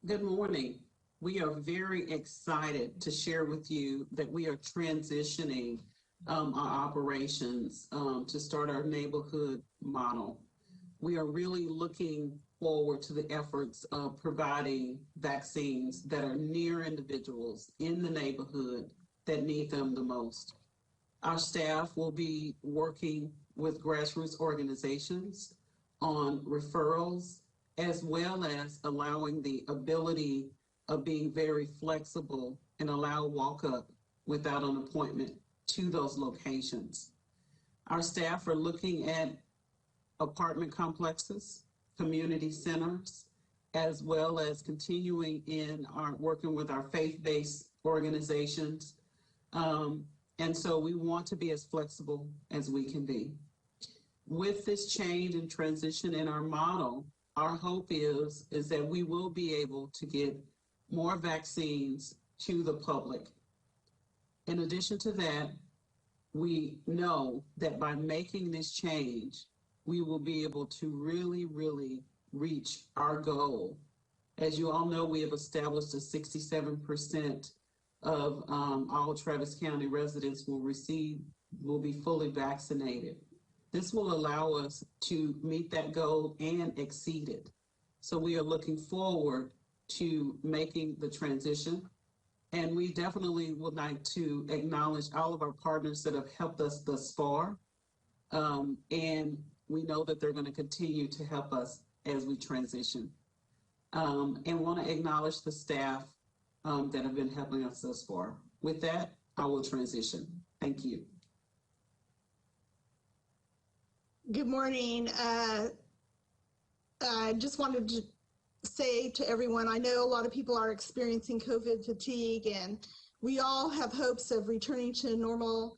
Good morning. We are very excited to share with you that we are transitioning our operations to start our neighborhood model. We are really looking forward to the efforts of providing vaccines that are near individuals in the neighborhood that need them the most. Our staff will be working with grassroots organizations on referrals, as well as allowing the ability of being very flexible and allow walk-up without an appointment to those locations. Our staff are looking at apartment complexes, community centers, as well as continuing in our working with our faith-based organizations. And so we want to be as flexible as we can be. With this change and transition in our model, our hope is that we will be able to get more vaccines to the public. In addition to that, we know that by making this change, we will be able to really reach our goal. As you all know, we have established a 67% of all Travis County residents will be fully vaccinated. This will allow us to meet that goal and exceed it. So we are looking forward to making the transition. And we definitely would like to acknowledge all of our partners that have helped us thus far. And we know that they're going to continue to help us as we transition. And want to acknowledge the staff that have been helping us thus far. With that, I will transition. Thank you. Good morning. I just wanted to say to everyone, I know a lot of people are experiencing COVID fatigue, and we all have hopes of returning to normal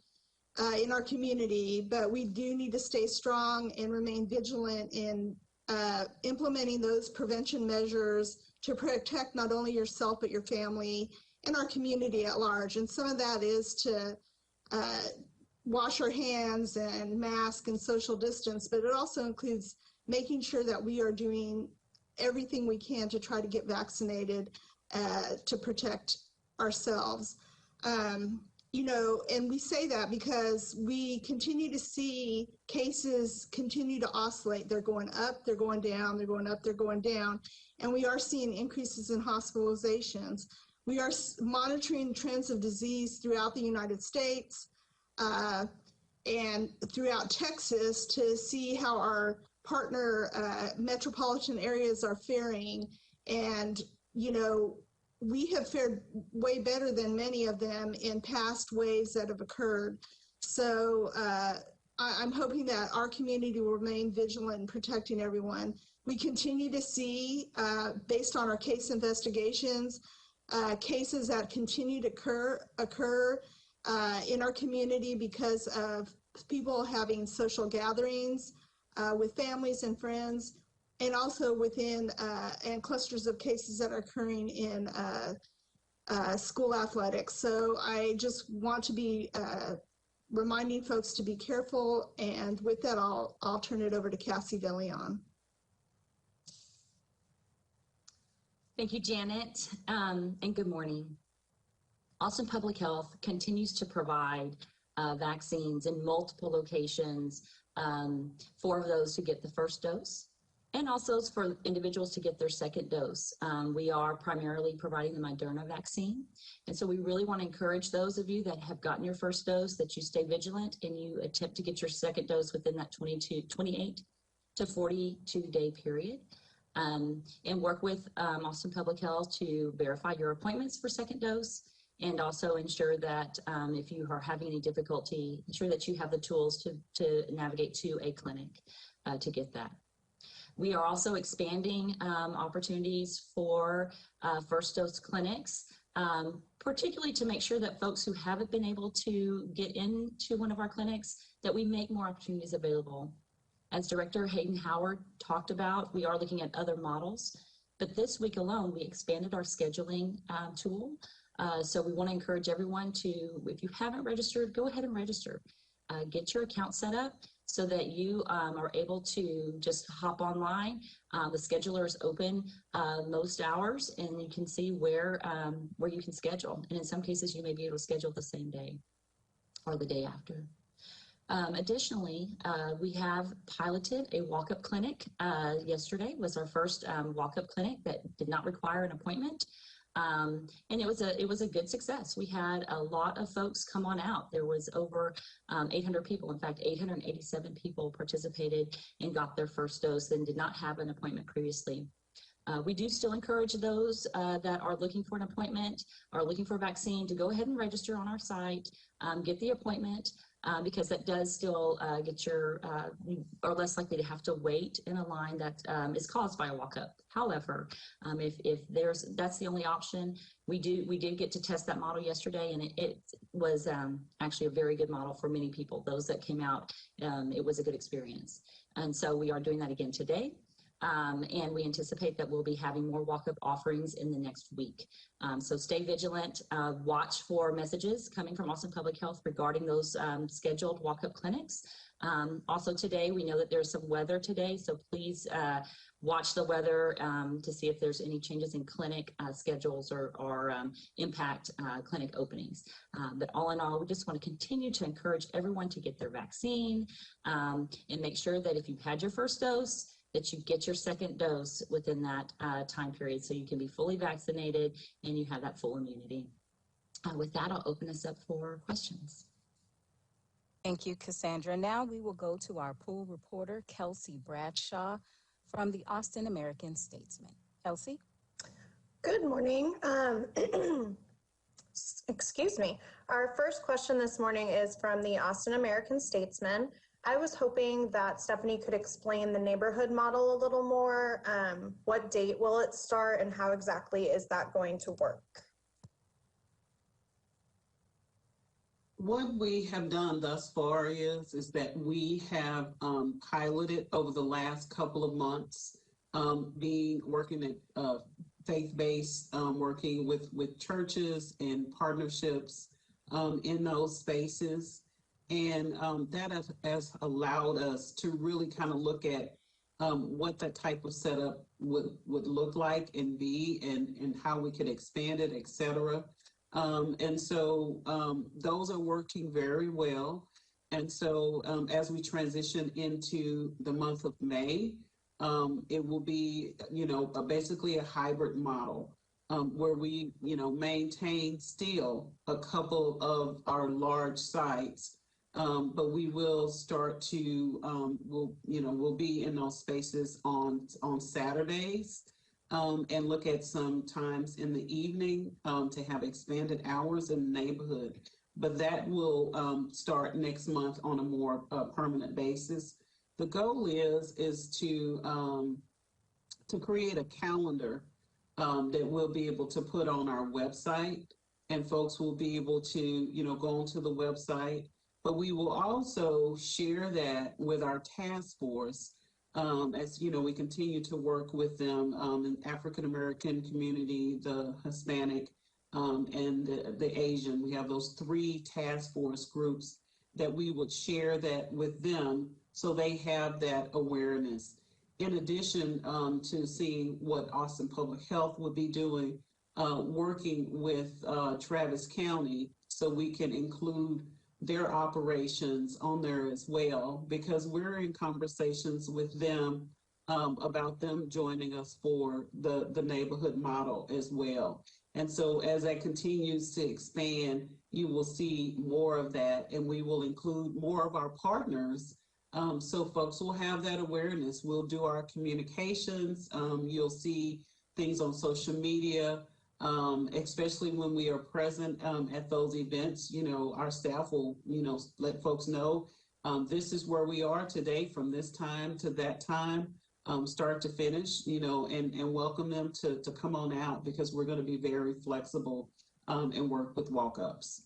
in our community, but we do need to stay strong and remain vigilant in implementing those prevention measures to protect not only yourself, but your family and our community at large. And some of that is to wash our hands and mask and social distance, but it also includes making sure that we are doing everything we can to try to get vaccinated to protect ourselves. And we say that because we continue to see cases continue to oscillate. They're going up, they're going down, they're going up, they're going down, and we are seeing increases in hospitalizations. We are monitoring trends of disease throughout the United States and throughout Texas to see how our partner metropolitan areas are faring. And, we have fared way better than many of them in past waves that have occurred. So I'm hoping that our community will remain vigilant in protecting everyone. We continue to see, based on our case investigations, cases that continue to occur in our community because of people having social gatherings with families and friends, and also within and clusters of cases that are occurring in school athletics. So I just want to be reminding folks to be careful. And with that, I'll turn it over to Cassie DeLeon. Thank you, Janet, and good morning. Austin Public Health continues to provide vaccines in multiple locations for those who get the first dose, and also for individuals to get their second dose. We are primarily providing the Moderna vaccine. And so we really want to encourage those of you that have gotten your first dose that you stay vigilant and you attempt to get your second dose within that 28 to 42 day period. And work with Austin Public Health to verify your appointments for second dose, and also ensure that if you are having any difficulty, ensure that you have the tools to navigate to a clinic to get that. We are also expanding opportunities for first dose clinics, particularly to make sure that folks who haven't been able to get into one of our clinics, that we make more opportunities available. As Director Hayden Howard talked about, we are looking at other models, but this week alone, we expanded our scheduling tool. So we want to encourage everyone to, if you haven't registered, go ahead and register. Get your account set up. so that you are able to just hop online. The scheduler is open most hours, and you can see where you can schedule. And in some cases, you may be able to schedule the same day or the day after. Additionally, we have piloted a walk-up clinic. Yesterday was our first walk-up clinic that did not require an appointment. And it was a good success. We had a lot of folks come on out. There was over 800 people. In fact, 887 people participated and got their first dose and did not have an appointment previously. We do still encourage those that are looking for an appointment or looking for a vaccine to go ahead and register on our site, get the appointment, because that does still get you are less likely to have to wait in a line that is caused by a walk-up. However, if that's the only option, we did get to test that model yesterday, and it was actually a very good model for many people. Those that came out, it was a good experience. And so we are doing that again today. And we anticipate that we'll be having more walk-up offerings in the next week. So stay vigilant, watch for messages coming from Austin Public Health regarding those scheduled walk-up clinics. Also today, we know that there's some weather today, so please watch the weather to see if there's any changes in clinic schedules or impact clinic openings. But all in all, we just want to continue to encourage everyone to get their vaccine and make sure that if you've had your first dose, that you get your second dose within that time period so you can be fully vaccinated and you have that full immunity. With that, I'll open us up for questions. Thank you, Cassandra. Now we will go to our pool reporter, Kelsey Bradshaw from the Austin American-Statesman. Kelsey? Good morning. Excuse me. Our first question this morning is from the Austin American-Statesman. I was hoping that Stephanie could explain the neighborhood model a little more. What date will it start and how exactly is that going to work? What we have done thus far is that we have piloted over the last couple of months, working at faith-based, working with churches and partnerships in those spaces. And that has allowed us to really kind of look at what that type of setup would look like and be, and how we could expand it, et cetera. And so those are working very well. And so as we transition into the month of May, it will be, basically a hybrid model where we, maintain still a couple of our large sites. But we will start to, we'll be in those spaces on Saturdays and look at some times in the evening to have expanded hours in the neighborhood. But that will start next month on a more permanent basis. The goal is to create a calendar that we'll be able to put on our website, and folks will be able to, go onto the website. But we will also share that with our task force as, we continue to work with them in the African-American community, the Hispanic, and the Asian. We have those 3 task force groups that we would share that with them so they have that awareness. In addition to seeing what Austin Public Health would be doing, working with Travis County so we can include their operations on there as well, because we're in conversations with them about them joining us for the neighborhood model as well. And so as that continues to expand, you will see more of that, and we will include more of our partners. So folks will have that awareness. We'll do our communications. You'll see things on social media. Especially when we are present at those events, our staff will, let folks know this is where we are today from this time to that time, start to finish, and welcome them to come on out, because we're going to be very flexible and work with walk-ups.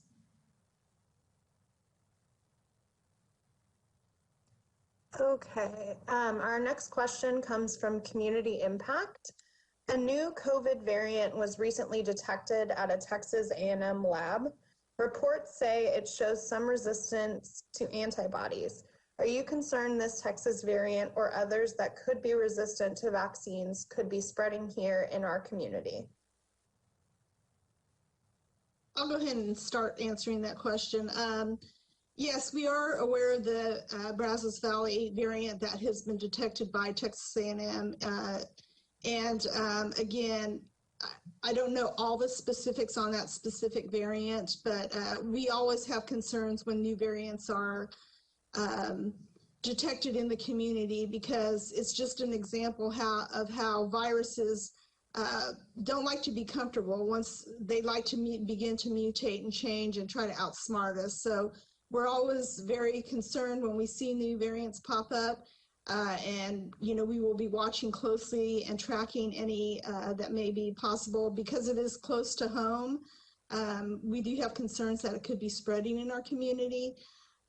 Okay, our next question comes from Community Impact. A new COVID variant was recently detected at a Texas A&M lab. Reports say it shows some resistance to antibodies. Are you concerned this Texas variant or others that could be resistant to vaccines could be spreading here in our community? I'll go ahead and start answering that question. Yes, we are aware of the Brazos Valley variant that has been detected by Texas A&M. Again, I don't know all the specifics on that specific variant, but we always have concerns when new variants are detected in the community, because it's just an example of how viruses don't like to be comfortable. Once they like to begin to mutate and change and try to outsmart us. So we're always very concerned when we see new variants pop up. And, we will be watching closely and tracking any that may be possible, because it is close to home. We do have concerns that it could be spreading in our community.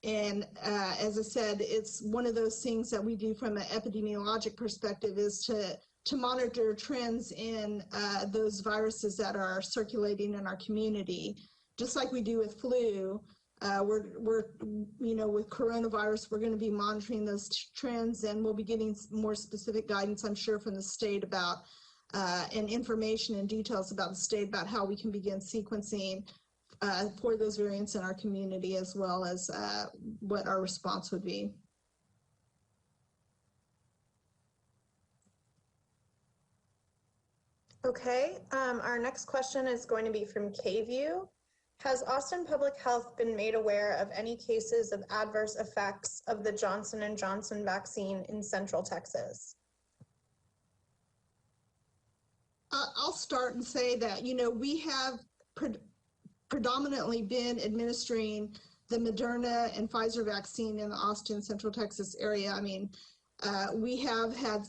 And as I said, it's one of those things that we do from an epidemiologic perspective, is to monitor trends in those viruses that are circulating in our community, just like we do with flu. With coronavirus, we're going to be monitoring those trends, and we'll be getting more specific guidance, I'm sure, from the state about and information and details about the state about how we can begin sequencing for those variants in our community, as well as what our response would be. Okay, our next question is going to be from KView. Has Austin Public Health been made aware of any cases of adverse effects of the Johnson & Johnson vaccine in Central Texas? I'll start and say that, we have predominantly been administering the Moderna and Pfizer vaccine in the Austin, Central Texas area. I mean, we have had,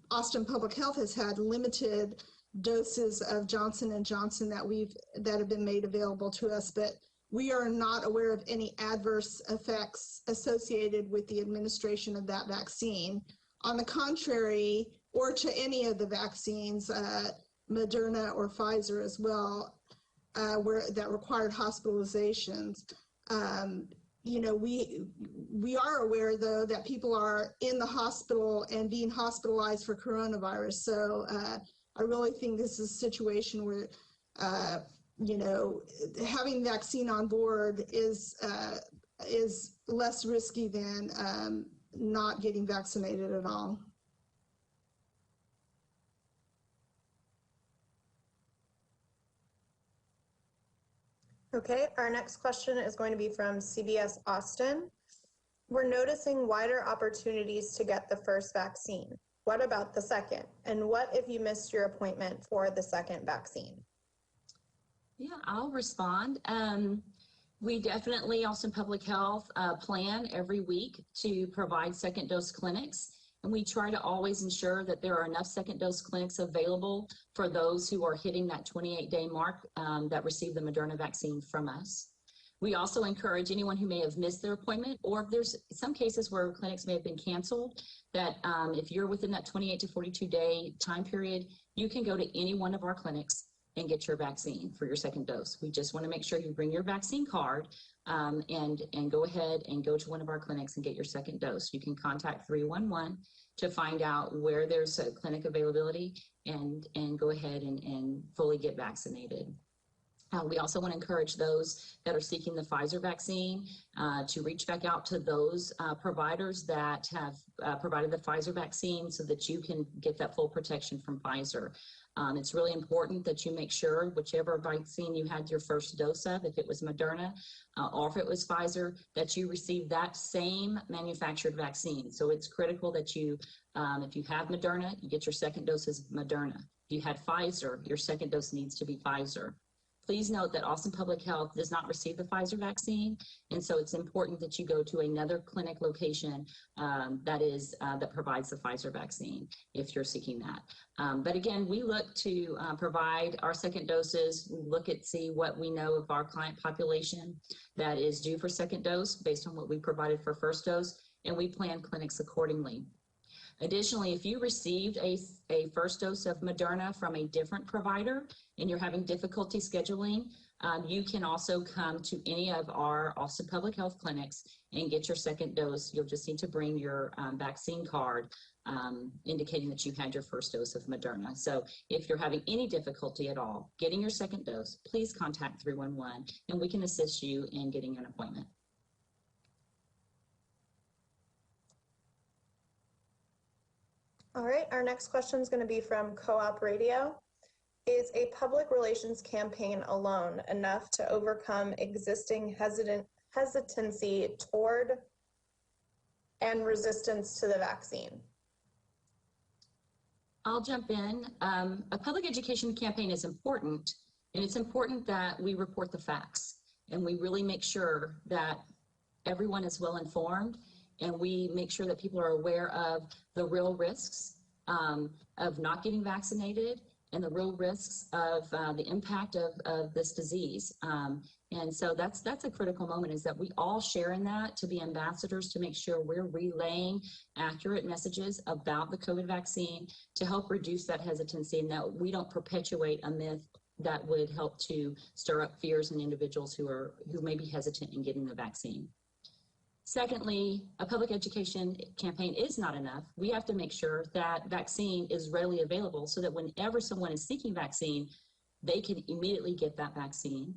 Austin Public Health has had limited doses of Johnson & Johnson that have been made available to us, but we are not aware of any adverse effects associated with the administration of that vaccine. On the contrary, or to any of the vaccines, Moderna or Pfizer as well, that required hospitalizations. We are aware, though, that people are in the hospital and being hospitalized for coronavirus. So I really think this is a situation where, having vaccine on board is less risky than not getting vaccinated at all. Okay, our next question is going to be from CBS Austin. We're noticing wider opportunities to get the first vaccine. What about the second? And what if you missed your appointment for the second vaccine? Yeah, I'll respond. We definitely, Austin Public Health, plan every week to provide second dose clinics. And we try to always ensure that there are enough second dose clinics available for those who are hitting that 28-day mark that receive the Moderna vaccine from us. We also encourage anyone who may have missed their appointment, or if there's some cases where clinics may have been canceled, that if you're within that 28 to 42-day time period, you can go to any one of our clinics and get your vaccine for your second dose. We just want to make sure you bring your vaccine card and go ahead and go to one of our clinics and get your second dose. You can contact 311 to find out where there's a clinic availability and go ahead and fully get vaccinated. We also want to encourage those that are seeking the Pfizer vaccine to reach back out to those providers that have provided the Pfizer vaccine so that you can get that full protection from Pfizer. It's really important that you make sure whichever vaccine you had your first dose of, if it was Moderna or if it was Pfizer, that you receive that same manufactured vaccine. So it's critical that you, if you have Moderna, you get your second dose as Moderna. If you had Pfizer, your second dose needs to be Pfizer. Please note that Austin Public Health does not receive the Pfizer vaccine, and so it's important that you go to another clinic location that provides the Pfizer vaccine if you're seeking that. But again, we look to provide our second doses. We look at see what we know of our client population that is due for second dose based on what we provided for first dose, and we plan clinics accordingly. Additionally, if you received a first dose of Moderna from a different provider and you're having difficulty scheduling, you can also come to any of our Austin Public Health clinics and get your second dose. You'll just need to bring your vaccine card indicating that you had your first dose of Moderna. So if you're having any difficulty at all getting your second dose, please contact 311 and we can assist you in getting an appointment. All right, our next question is going to be from Co-op Radio. Is a public relations campaign alone enough to overcome existing hesitancy toward and resistance to the vaccine? I'll jump in. A public education campaign is important, and it's important that we report the facts and we really make sure that everyone is well informed and we make sure that people are aware of the real risks of not getting vaccinated and the real risks of the impact of this disease. And so that's a critical moment, is that we all share in that, to be ambassadors, to make sure we're relaying accurate messages about the COVID vaccine to help reduce that hesitancy, and that we don't perpetuate a myth that would help to stir up fears in individuals who may be hesitant in getting the vaccine. Secondly, a public education campaign is not enough. We have to make sure that vaccine is readily available so that whenever someone is seeking vaccine, they can immediately get that vaccine.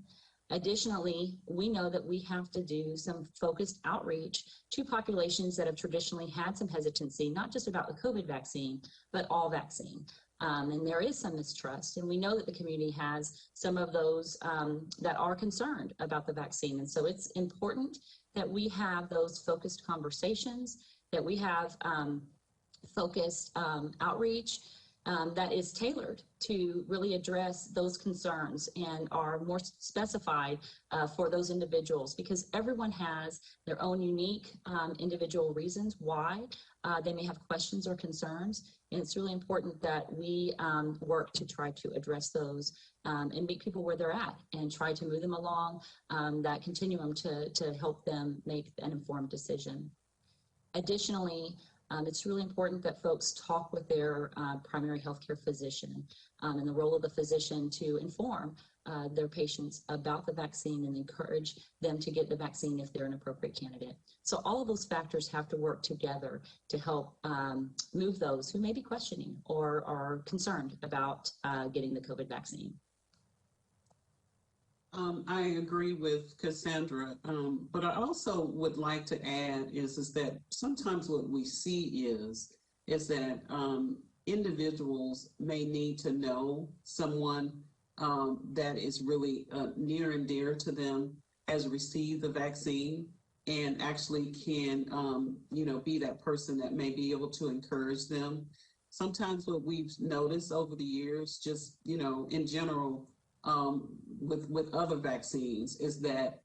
Additionally, we know that we have to do some focused outreach to populations that have traditionally had some hesitancy, not just about the COVID vaccine, but all vaccine. And there is some mistrust, and we know that the community has some of those that are concerned about the vaccine. And so it's important that we have those focused conversations, that we have focused outreach that is tailored to really address those concerns and are more specified for those individuals, because everyone has their own unique individual reasons why they may have questions or concerns. And it's really important that we work to try to address those and meet people where they're at and try to move them along that continuum to help them make an informed decision. Additionally, it's really important that folks talk with their primary healthcare physician and the role of the physician to inform their patients about the vaccine and encourage them to get the vaccine if they're an appropriate candidate. So all of those factors have to work together to help move those who may be questioning or are concerned about getting the COVID vaccine. I agree with Cassandra, but I also would like to add is that sometimes what we see is that individuals may need to know someone that is really near and dear to them has received the vaccine and actually can, be that person that may be able to encourage them. Sometimes what we've noticed over the years, just, in general, with other vaccines, is that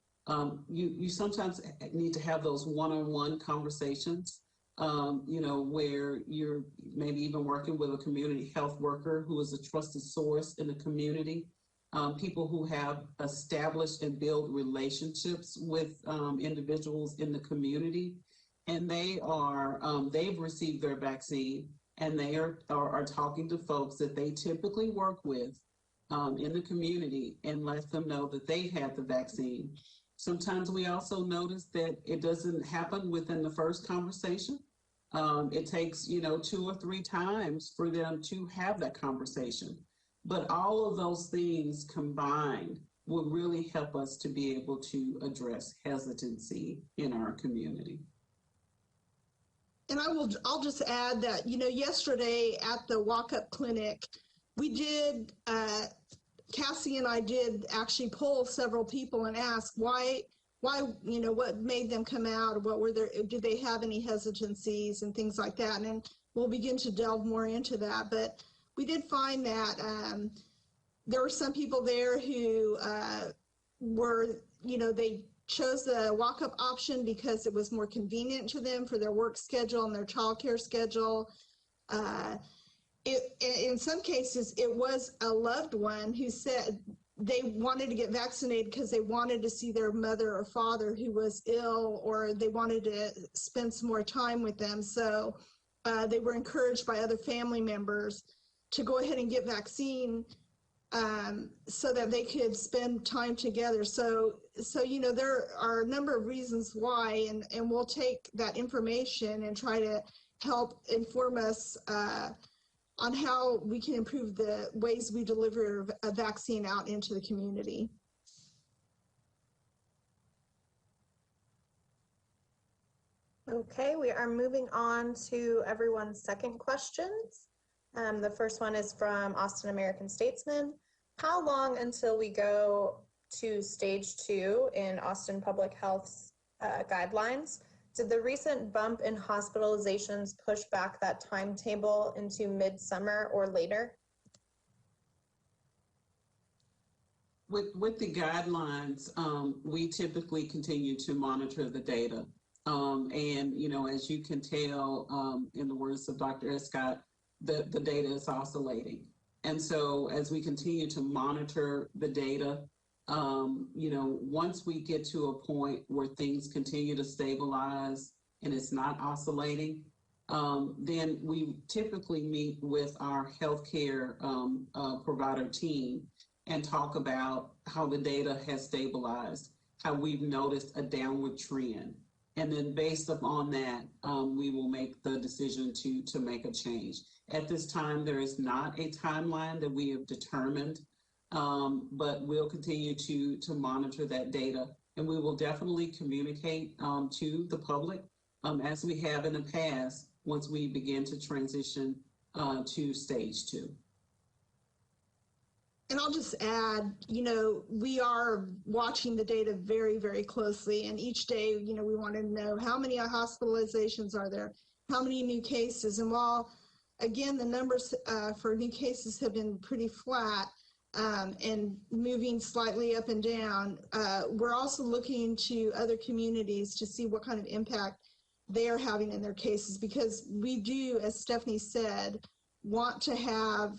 you sometimes need to have those one-on-one conversations, where you're maybe even working with a community health worker who is a trusted source in the community, people who have established and built relationships with individuals in the community, and they've received their vaccine, and they are talking to folks that they typically work with in the community and let them know that they had the vaccine. Sometimes we also notice that it doesn't happen within the first conversation. It takes, 2 or 3 times for them to have that conversation. But all of those things combined will really help us to be able to address hesitancy in our community. And I'll just add that, yesterday at the walk-up clinic, we did, Cassie and I did actually poll several people and ask why, what made them come out, did they have any hesitancies and things like that. And we'll begin to delve more into that. But we did find that there were some people there who they chose the walk-up option because it was more convenient to them for their work schedule and their childcare schedule. In some cases, it was a loved one who said they wanted to get vaccinated because they wanted to see their mother or father who was ill, or they wanted to spend some more time with them. So they were encouraged by other family members to go ahead and get vaccine so that they could spend time together. So there are a number of reasons why, and we'll take that information and try to help inform us on how we can improve the ways we deliver a vaccine out into the community. Okay, we are moving on to everyone's second questions. The first one is from Austin American Statesman. How long until we go to stage 2 in Austin Public Health's guidelines? Did the recent bump in hospitalizations push back that timetable into midsummer or later? With the guidelines, we typically continue to monitor the data. And, as you can tell, in the words of Dr. Escott, the data is oscillating. And so as we continue to monitor the data, once we get to a point where things continue to stabilize and it's not oscillating, then we typically meet with our healthcare provider team and talk about how the data has stabilized, how we've noticed a downward trend. And then based upon that, we will make the decision to make a change. At this time, there is not a timeline that we have determined, but we'll continue to monitor that data. And we will definitely communicate to the public as we have in the past once we begin to transition to stage 2. And I'll just add, we are watching the data very, very closely. And each day, we want to know how many hospitalizations are there, how many new cases. And while, again, the numbers for new cases have been pretty flat and moving slightly up and down, we're also looking to other communities to see what kind of impact they are having in their cases, because we do, as Stephanie said, want to have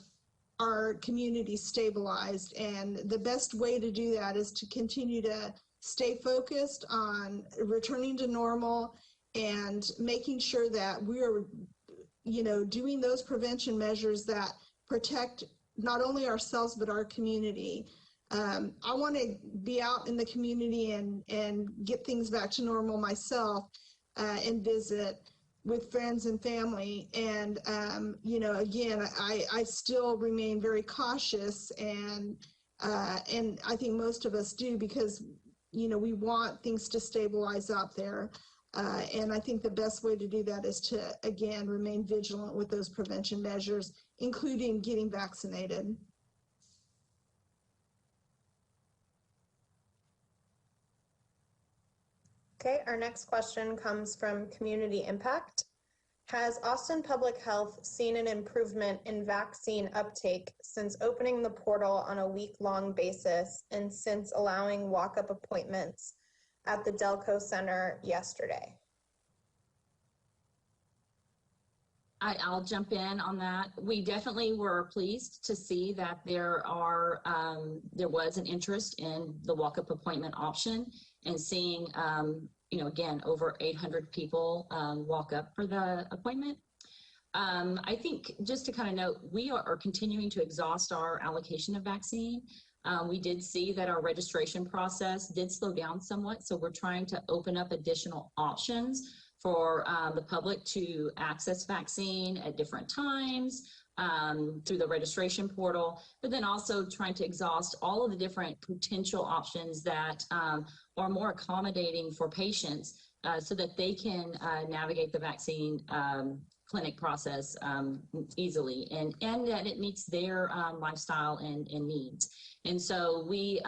our community stabilized. And the best way to do that is to continue to stay focused on returning to normal and making sure that we are, doing those prevention measures that protect not only ourselves, but our community. I want to be out in the community and get things back to normal myself and visit with friends and family. And, again, I still remain very cautious, and I think most of us do, because, we want things to stabilize out there. And I think the best way to do that is to, again, remain vigilant with those prevention measures, including getting vaccinated. Okay, our next question comes from Community Impact. Has Austin Public Health seen an improvement in vaccine uptake since opening the portal on a week-long basis and since allowing walk-up appointments at the Delco Center yesterday? I'll jump in on that. We definitely were pleased to see that there was an interest in the walk-up appointment option, and seeing, again, over 800 people walk up for the appointment. I think just to kind of note, we are continuing to exhaust our allocation of vaccine. We did see that our registration process did slow down somewhat, so we're trying to open up additional options for the public to access vaccine at different times through the registration portal, but then also trying to exhaust all of the different potential options that are more accommodating for patients so that they can navigate the vaccine clinic process easily, and that it meets their lifestyle and needs. And so we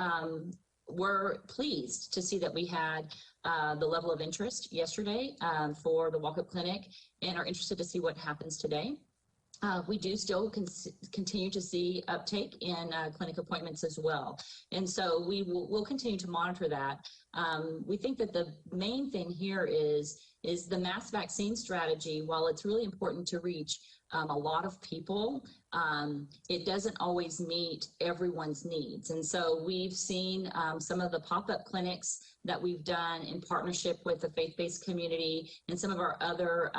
were pleased to see that we had the level of interest yesterday for the walk-up clinic, and are interested to see what happens today. We do still continue to see uptake in clinic appointments as well. And so we'll continue to monitor that. We think that the main thing here is the mass vaccine strategy. While it's really important to reach a lot of people, it doesn't always meet everyone's needs. And so we've seen some of the pop-up clinics that we've done in partnership with the faith-based community and some of our other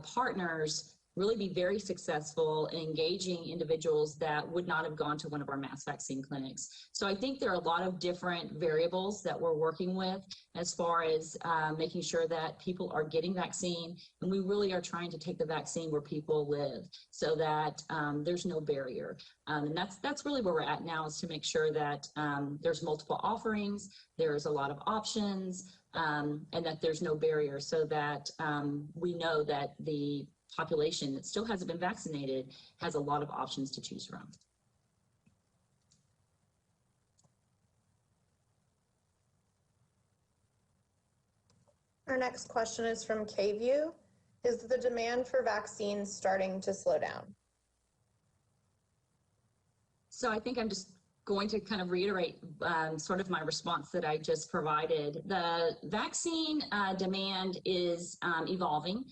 partners really be very successful in engaging individuals that would not have gone to one of our mass vaccine clinics. So I think there are a lot of different variables that we're working with as far as making sure that people are getting vaccine, and we really are trying to take the vaccine where people live so that there's no barrier. And that's really where we're at now, is to make sure that there's multiple offerings, there's a lot of options, and that there's no barrier, so that we know that the population that still hasn't been vaccinated has a lot of options to choose from. Our next question is from KView. Is the demand for vaccines starting to slow down? So I think I'm just going to kind of reiterate sort of my response that I just provided. The vaccine demand is evolving.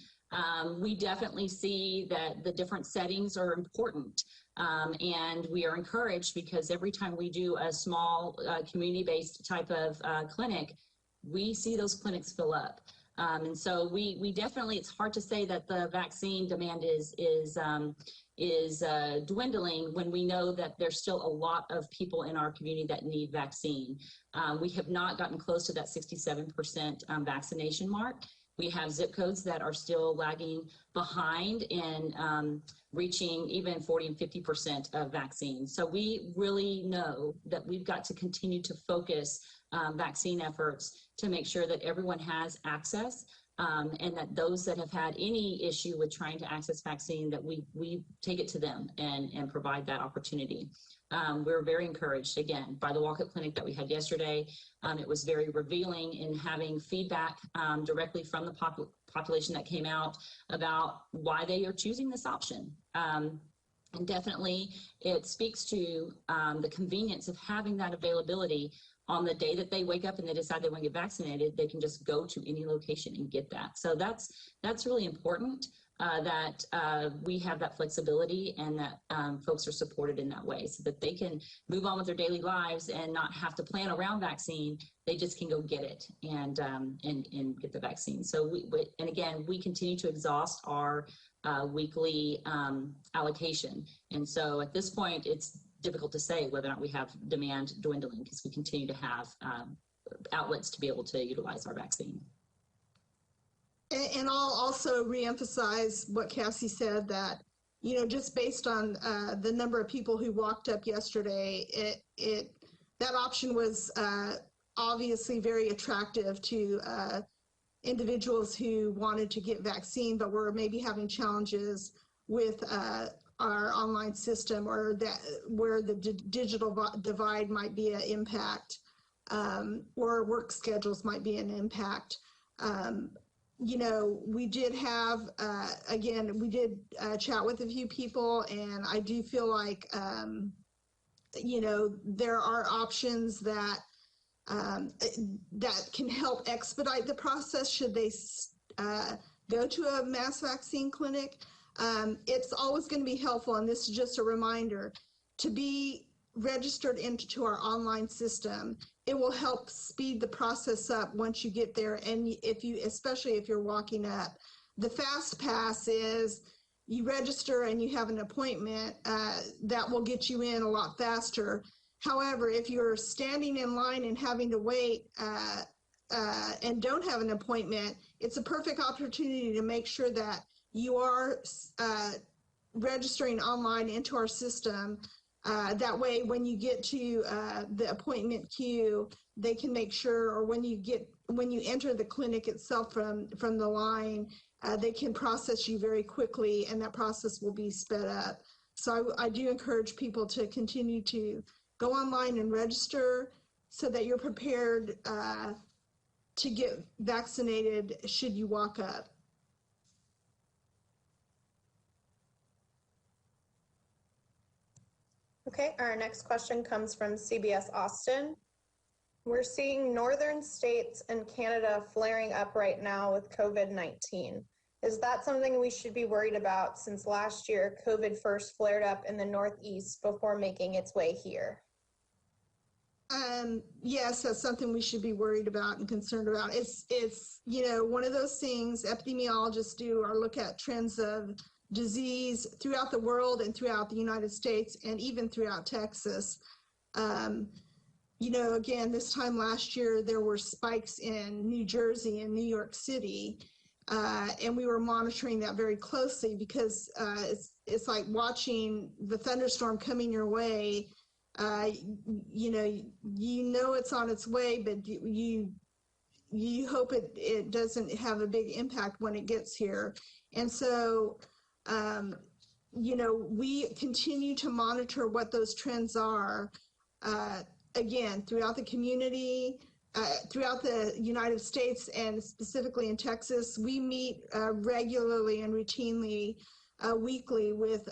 We definitely see that the different settings are important, and we are encouraged because every time we do a small community-based type of clinic, we see those clinics fill up. And so we definitely, it's hard to say that the vaccine demand is dwindling when we know that there's still a lot of people in our community that need vaccine. We have not gotten close to that 67% vaccination mark. We have zip codes that are still lagging behind in reaching even 40 and 50% of vaccines. So we really know that we've got to continue to focus vaccine efforts to make sure that everyone has access, and that those that have had any issue with trying to access vaccine, that we take it to them and provide that opportunity. We're very encouraged, again, by the walk-up clinic that we had yesterday. It was very revealing in having feedback directly from the population that came out about why they are choosing this option. And definitely it speaks to the convenience of having that availability. On the day that they wake up and they decide they want to get vaccinated, they can just go to any location and get that. So that's really important, that we have that flexibility, and that folks are supported in that way, so that they can move on with their daily lives and not have to plan around vaccine. They just can go get it and get the vaccine. So and again, we continue to exhaust our weekly allocation. And so at this point, it's difficult to say whether or not we have demand dwindling, because we continue to have outlets to be able to utilize our vaccine. And I'll also reemphasize what Cassie said, that, you know, just based on the number of people who walked up yesterday, that option was obviously very attractive to individuals who wanted to get vaccine, but were maybe having challenges with our online system, or that where the digital divide might be an impact, or work schedules might be an impact. You know, we did have, again, we did chat with a few people, and I do feel like, you know, there are options that that can help expedite the process should they go to a mass vaccine clinic. It's always going to be helpful, and this is just a reminder, to be registered into our online system. It will help speed the process up once you get there. And if you, especially if you're walking up, the fast pass is you register and you have an appointment, that will get you in a lot faster. However, if you're standing in line and having to wait and don't have an appointment, it's a perfect opportunity to make sure that you are registering online into our system. That way, when you get to the appointment queue, they can make sure, or when you enter the clinic itself from the line, they can process you very quickly, and that process will be sped up. So I do encourage people to continue to go online and register so that you're prepared to get vaccinated should you walk up. Okay, our next question comes from CBS Austin. We're seeing northern states and Canada flaring up right now with COVID-19. Is that something we should be worried about since last year COVID first flared up in the Northeast before making its way here? Yes, that's something we should be worried about and concerned about. It's one of those things epidemiologists do or look at trends of disease throughout the world and throughout the United States and even throughout Texas. Again, this time last year, there were spikes in New Jersey and New York City, and we were monitoring that very closely because it's like watching the thunderstorm coming your way. It's on its way, but you hope it doesn't have a big impact when it gets here. And so, we continue to monitor what those trends are, again, throughout the community, throughout the United States, and specifically in Texas. We meet regularly and routinely weekly with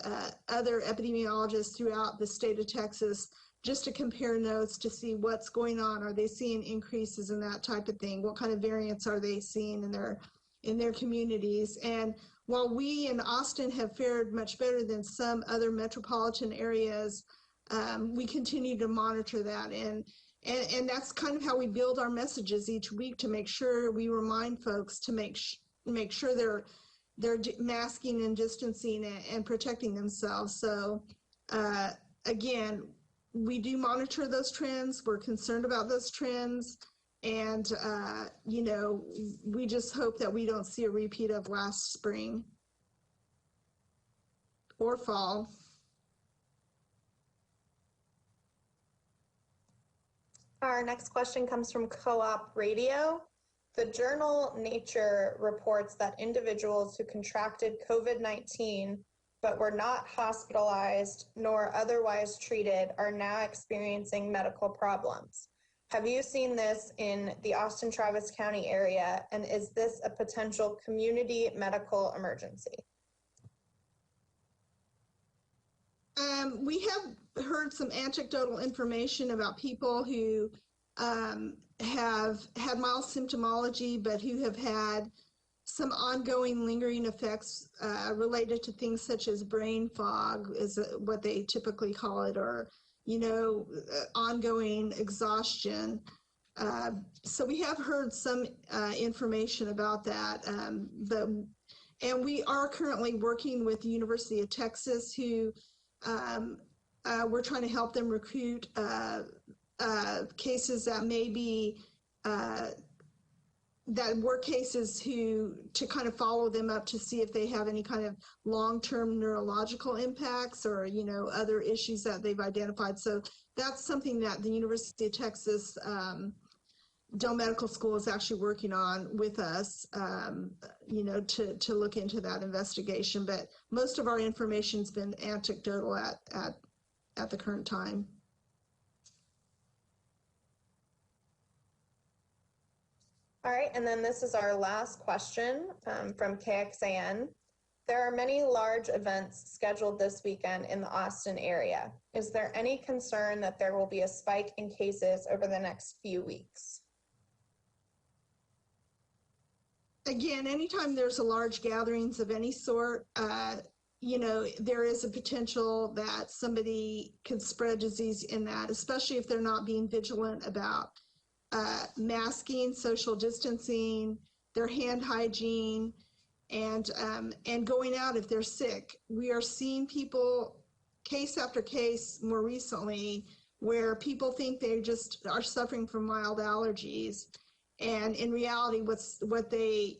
other epidemiologists throughout the state of Texas just to compare notes to see what's going on. Are they seeing increases in that type of thing? What kind of variants are they seeing in their communities? And while we in Austin have fared much better than some other metropolitan areas, we continue to monitor that. And that's kind of how we build our messages each week to make sure we remind folks to make sure they're masking and distancing and protecting themselves. So again, we do monitor those trends. We're concerned about those trends. And, we just hope that we don't see a repeat of last spring or fall. Our next question comes from Co-op Radio. The journal Nature reports that individuals who contracted COVID-19 but were not hospitalized nor otherwise treated are now experiencing medical problems. Have you seen this in the Austin-Travis County area, and is this a potential community medical emergency? We have heard some anecdotal information about people who have had mild symptomology, but who have had some ongoing lingering effects related to things such as brain fog, is what they typically call it, or ongoing exhaustion. So we have heard some information about that, and we are currently working with the University of Texas, who we're trying to help them recruit cases that may be that were cases to kind of follow them up to see if they have any kind of long-term neurological impacts or, other issues that they've identified. So that's something that the University of Texas Dell Medical School is actually working on with us, to look into that investigation. But most of our information's been anecdotal at the current time. All right, and then this is our last question from KXAN. There are many large events scheduled this weekend in the Austin area. Is there any concern that there will be a spike in cases over the next few weeks? Again, anytime there's a large gatherings of any sort, there is a potential that somebody could spread disease in that, especially if they're not being vigilant about masking, social distancing, their hand hygiene, and going out if they're sick. We are seeing people, case after case more recently, where people think they just are suffering from mild allergies. And in reality, they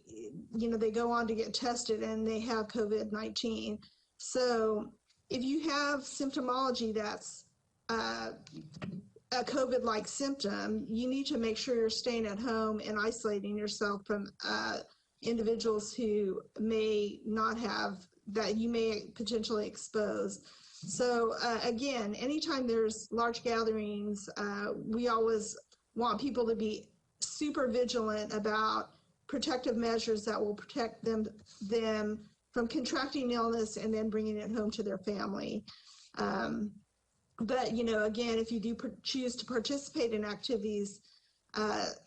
go on to get tested and they have COVID-19. So if you have symptomology that's a COVID-like symptom, you need to make sure you're staying at home and isolating yourself from individuals who may not have, that you may potentially expose. So again, anytime there's large gatherings, we always want people to be super vigilant about protective measures that will protect them from contracting illness and then bringing it home to their family. But, you know, again, if you do choose to participate in activities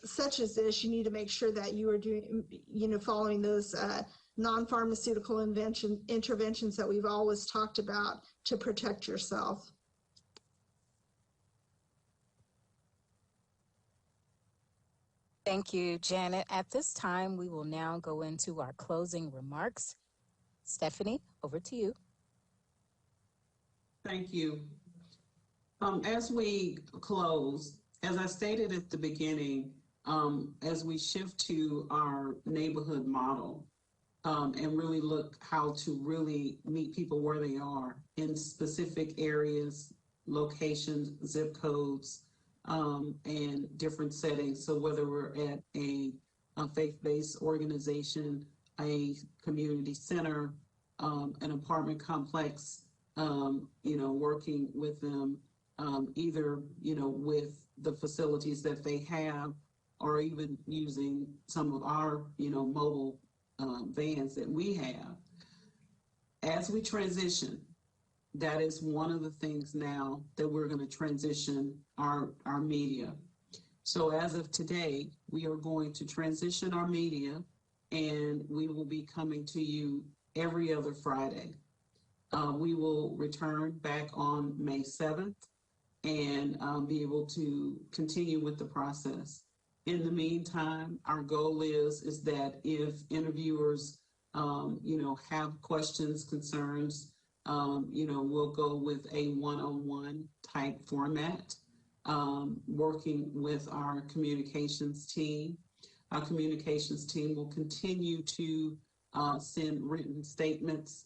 such as this, you need to make sure that you are doing, you know, following those non-pharmaceutical interventions that we've always talked about to protect yourself. Thank you, Janet. At this time, we will now go into our closing remarks. Stephanie, over to you. Thank you. As we close, as I stated at the beginning, as we shift to our neighborhood model and really look how to really meet people where they are in specific areas, locations, zip codes, and different settings. So whether we're at a faith-based organization, a community center, an apartment complex, you know, working with them, either, you know, with the facilities that they have, or even using some of our, you know, mobile vans that we have. As we transition, that is one of the things now that we're going to transition our media. So as of today, we are going to transition our media, and we will be coming to you every other Friday. We will return back on May 7th and be able to continue with the process. In the meantime, our goal is that if interviewers, you know, have questions, concerns, you know, we'll go with a one-on-one type format, working with our communications team. Our communications team will continue to send written statements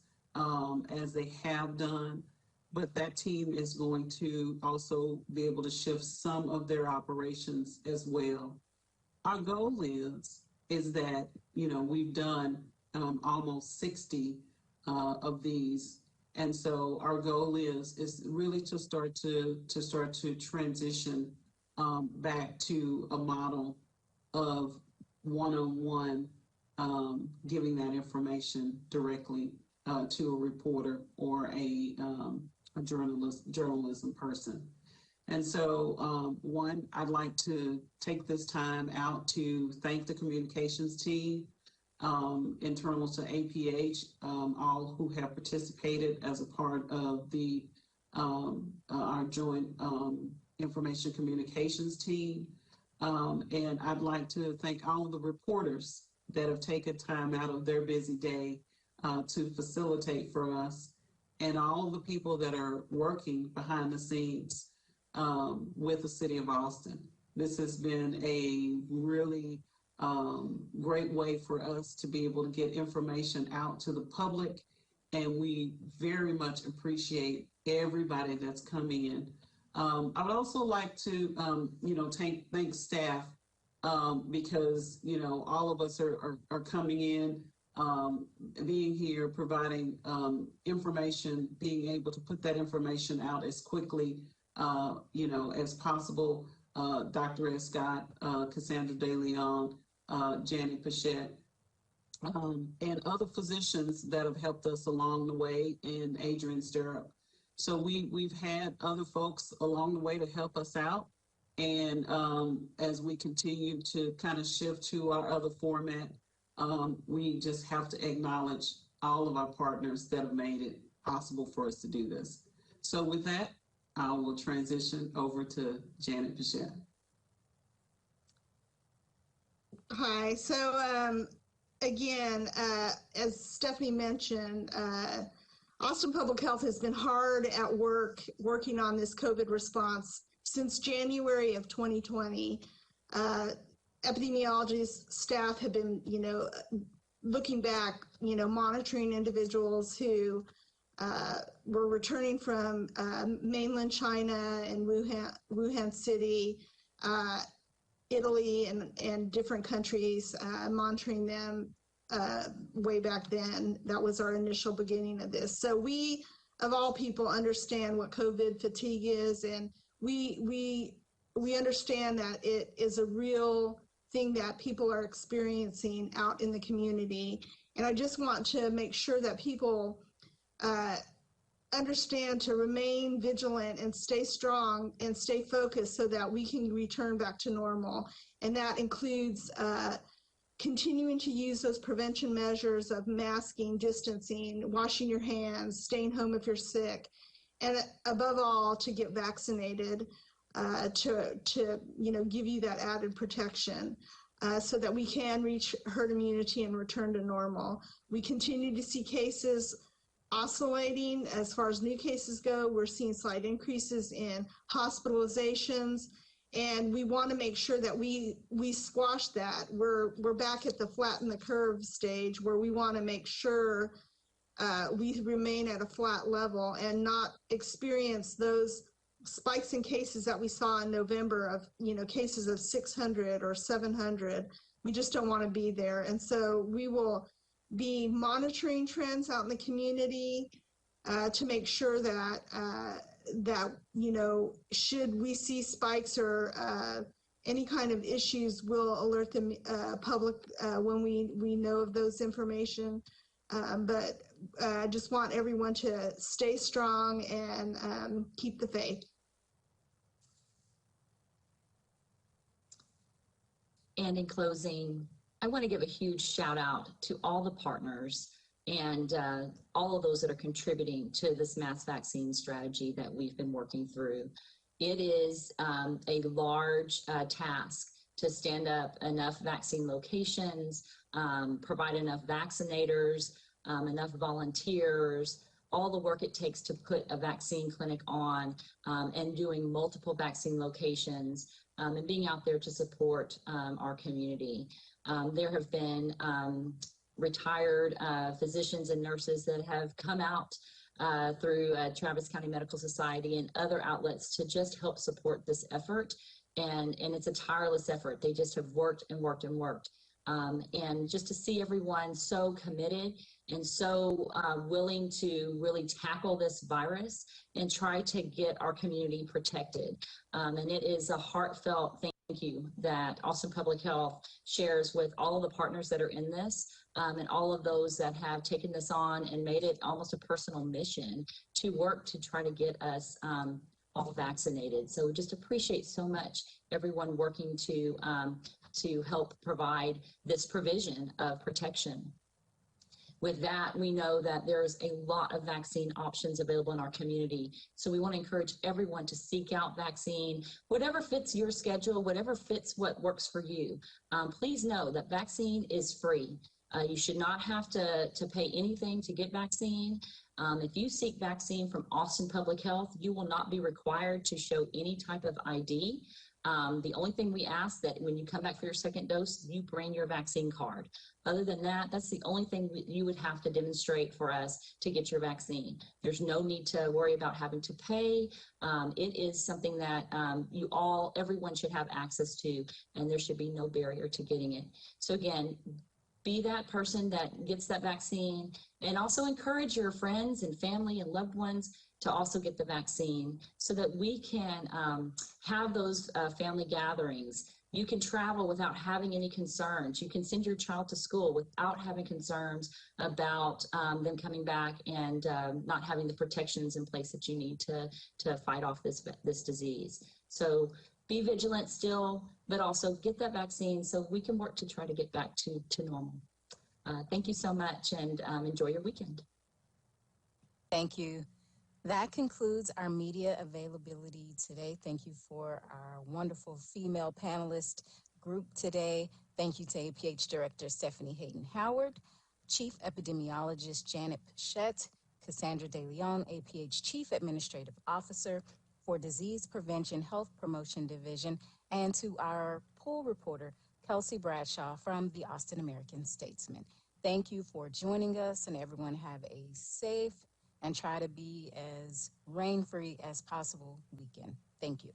as they have done, but that team is going to also be able to shift some of their operations as well. Our goal is that, you know, we've done almost 60 of these, and so our goal is really to start to transition back to a model of one-on-one, giving that information directly to a reporter or a journalism person. And so, one, I'd like to take this time out to thank the communications team, internal to APH, all who have participated as a part of the our joint information communications team. And I'd like to thank all of the reporters that have taken time out of their busy day to facilitate for us, and all the people that are working behind the scenes with the City of Austin. This has been a really great way for us to be able to get information out to the public, and we very much appreciate everybody that's coming in. I would also like to, you know, thank staff because, you know, all of us are coming in, being here, providing information, being able to put that information out as quickly, you know, as possible. Dr. S. Scott, Cassandra De Leon, Janet Pichette, and other physicians that have helped us along the way, and Adrian Stirrup. So we've had other folks along the way to help us out. And as we continue to kind of shift to our other format, we just have to acknowledge all of our partners that have made it possible for us to do this. So with that, I will transition over to Janet Pichette. Hi. So again, as Stephanie mentioned, Austin Public Health has been hard at working on this COVID response since January of 2020. Epidemiologists, staff have been, you know, looking back, you know, monitoring individuals who were returning from mainland China and Wuhan City, Italy, and different countries, monitoring them way back then. That was our initial beginning of this. So we, of all people, understand what COVID fatigue is, and we understand that it is a real thing that people are experiencing out in the community. And I just want to make sure that people understand to remain vigilant and stay strong and stay focused so that we can return back to normal. And that includes continuing to use those prevention measures of masking, distancing, washing your hands, staying home if you're sick, and above all, to get vaccinated to give you that added protection. So that we can reach herd immunity and return to normal. We continue to see cases oscillating as far as new cases go. We're seeing slight increases in hospitalizations, and we want to make sure that we squash that. We're back at the flatten the curve stage where we want to make sure we remain at a flat level and not experience those spikes in cases that we saw in November of, cases of 600 or 700. We just don't want to be there. And so we will be monitoring trends out in the community to make sure that, should we see spikes or any kind of issues, we'll alert the public when we know of those information. But I just want everyone to stay strong and keep the faith. And in closing, I want to give a huge shout out to all the partners and all of those that are contributing to this mass vaccine strategy that we've been working through. It is a large task to stand up enough vaccine locations, provide enough vaccinators, enough volunteers, all the work it takes to put a vaccine clinic on, and doing multiple vaccine locations, and being out there to support our community. There have been retired physicians and nurses that have come out through Travis County Medical Society and other outlets to just help support this effort. And it's a tireless effort. They just have worked and worked and worked. And just to see everyone so committed and so willing to really tackle this virus and try to get our community protected. And it is a heartfelt thank you that Austin Public Health shares with all of the partners that are in this, and all of those that have taken this on and made it almost a personal mission to work to try to get us all vaccinated. So we just appreciate so much everyone working to help provide this provision of protection. With that, we know that there's a lot of vaccine options available in our community. So we want to encourage everyone to seek out vaccine, whatever fits your schedule, whatever fits what works for you. Please know that vaccine is free. You should not have to pay anything to get vaccine. If you seek vaccine from Austin Public Health, you will not be required to show any type of ID. The only thing we ask that when you come back for your second dose, you bring your vaccine card. Other than that, that's the only thing you would have to demonstrate for us to get your vaccine. There's no need to worry about having to pay. It is something that everyone should have access to, and there should be no barrier to getting it. So again, be that person that gets that vaccine, and also encourage your friends and family and loved ones to also get the vaccine so that we can have those family gatherings. You can travel without having any concerns. You can send your child to school without having concerns about them coming back and not having the protections in place that you need to fight off this disease. So be vigilant still, but also get that vaccine so we can work to try to get back to normal. Thank you so much, and enjoy your weekend. Thank you. That concludes our media availability today. Thank you for our wonderful female panelist group today. Thank you to APH Director Stephanie Hayden Howard, Chief Epidemiologist Janet Pichette, Cassandra De Leon, APH Chief Administrative Officer for Disease Prevention Health Promotion Division, and to our pool reporter, Kelsey Bradshaw from the Austin American-Statesman. Thank you for joining us, and everyone have a safe and try to be as rain-free as possible weekend. Thank you.